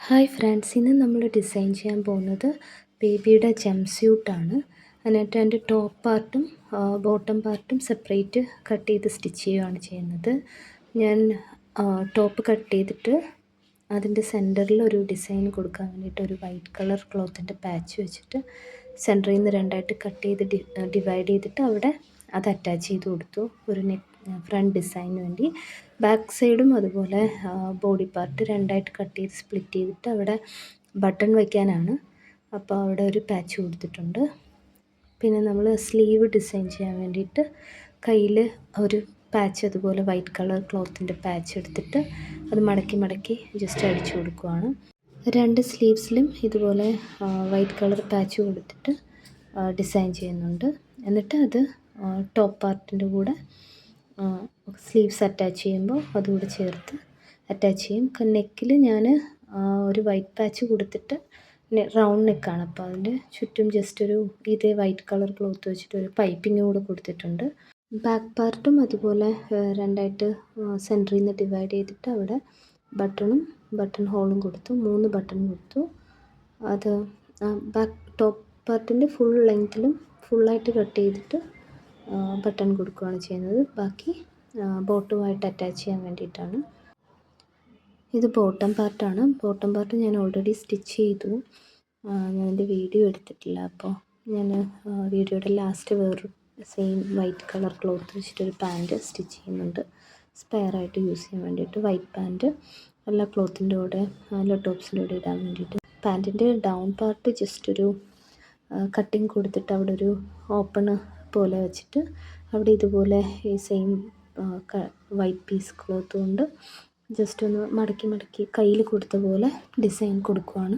Hi friends, ഇന്ന് നമ്മൾ design ചെയ്യാൻ പോകുന്നത് ബേബിയുടെ ജംപ് സ്യൂട്ടാണ്. അതിനായിട്ട് അതിൻ്റെ ടോപ്പ് പാർട്ടും ബോട്ടം പാർട്ടും സെപ്പറേറ്റ് കട്ട് ചെയ്ത് സ്റ്റിച്ച് ചെയ്യുകയാണ് ചെയ്യുന്നത്. ഞാൻ ടോപ്പ് കട്ട് ചെയ്തിട്ട് അതിൻ്റെ സെൻറ്ററിൽ ഒരു ഡിസൈൻ കൊടുക്കാൻ വേണ്ടിയിട്ട് ഒരു വൈറ്റ് കളർ ക്ലോത്തിൻ്റെ പാച്ച് വെച്ചിട്ട് സെൻറ്ററിൽ നിന്ന് രണ്ടായിട്ട് കട്ട് ചെയ്ത് ഡിവൈഡ് ചെയ്തിട്ട് അവിടെ അത് അറ്റാച്ച് ചെയ്ത് കൊടുത്തു ഒരു ഫ്രണ്ട് ഡിസൈനിന് വേണ്ടി. ബാക്ക് സൈഡും അതുപോലെ ബോഡി പാർട്ട് രണ്ടായിട്ട് കട്ട് ചെയ്ത് സ്പ്ലിറ്റ് ചെയ്തിട്ട് അവിടെ ബട്ടൺ വയ്ക്കാനാണ്. അപ്പോൾ അവിടെ ഒരു പാച്ച് കൊടുത്തിട്ടുണ്ട്. പിന്നെ നമ്മൾ സ്ലീവ് ഡിസൈൻ ചെയ്യാൻ വേണ്ടിയിട്ട് കയ്യിൽ ഒരു പാച്ച് അതുപോലെ വൈറ്റ് കളർ ക്ലോത്തിൻ്റെ പാച്ച് എടുത്തിട്ട് അത് മടക്കി മടക്കി ജസ്റ്റ് അടിച്ചു കൊടുക്കുകയാണ്. രണ്ട് സ്ലീവ്സിലും ഇതുപോലെ വൈറ്റ് കളർ പാച്ച് കൊടുത്തിട്ട് ഡിസൈൻ ചെയ്യുന്നുണ്ട്. എന്നിട്ട് അത് ടോപ്പ് പാർട്ടിൻ്റെ കൂടെ സ്ലീവ്സ് അറ്റാച്ച് ചെയ്യുമ്പോൾ അതുകൂടെ ചേർത്ത് അറ്റാച്ച് ചെയ്യും. നെക്കിൽ ഞാൻ ഒരു വൈറ്റ് പാച്ച് കൊടുത്തിട്ട് റൗണ്ട് നെക്കാണ്, അപ്പോൾ അതിൻ്റെ ചുറ്റും ജസ്റ്റ് ഒരു ഇതേ വൈറ്റ് കളർ ക്ലോത്ത് വെച്ചിട്ട് ഒരു പൈപ്പിംഗ് കൂടെ കൊടുത്തിട്ടുണ്ട്. ബാക്ക് പാർട്ടും അതുപോലെ രണ്ടായിട്ട് സെൻറ്ററിൽ നിന്ന് ഡിവൈഡ് ചെയ്തിട്ട് അവിടെ ബട്ടൺ ഹോളും കൊടുത്തു, 3 ബട്ടൺ കൊടുത്തു. അത് ബാക്ക് ടോപ്പ് പാർട്ടിൻ്റെ ഫുൾ ലെങ്ത്തിലും ഫുള്ളായിട്ട് കട്ട് ചെയ്തിട്ട് ബട്ടൺ കൊടുക്കുകയാണ് ചെയ്യുന്നത്. ബാക്കി ബോട്ടുമായിട്ട് അറ്റാച്ച് ചെയ്യാൻ വേണ്ടിയിട്ടാണ്. ഇത് ബോട്ടം പാർട്ടാണ്. ബോട്ടം പാർട്ട് ഞാൻ ഓൾറെഡി സ്റ്റിച്ച് ചെയ്തു. ഞാനതിൻ്റെ വീഡിയോ എടുത്തിട്ടില്ല, അപ്പോൾ ഞാൻ വീഡിയോയുടെ ലാസ്റ്റ് വേറൊരു സെയിം വൈറ്റ് കളർ ക്ലോത്ത് വെച്ചിട്ടൊരു പാൻറ്റ് സ്റ്റിച്ച് ചെയ്യുന്നുണ്ട്, സ്പെയറായിട്ട് യൂസ് ചെയ്യാൻ വേണ്ടിയിട്ട്. വൈറ്റ് പാൻറ്റ് എല്ലാ ക്ലോത്തിൻ്റെ കൂടെ എല്ലാ ടോപ്സിൻ്റെ കൂടെ ഇടാൻ വേണ്ടിയിട്ട്. പാൻറ്റിൻ്റെ ഡൗൺ പാർട്ട് ജസ്റ്റ് ഒരു കട്ടിങ് കൊടുത്തിട്ട് അവിടെ ഒരു ഓപ്പൺ പോലെ വെച്ചിട്ട് അവിടെ ഇതുപോലെ ഈ സെയിം വൈറ്റ് പീസ് ക്ലോത്ത് കൊണ്ട് ജസ്റ്റ് ഒന്ന് മടക്കി മടക്കി കയ്യിൽ കൊടുത്ത പോലെ ഡിസൈൻ കൊടുക്കുകയാണ്.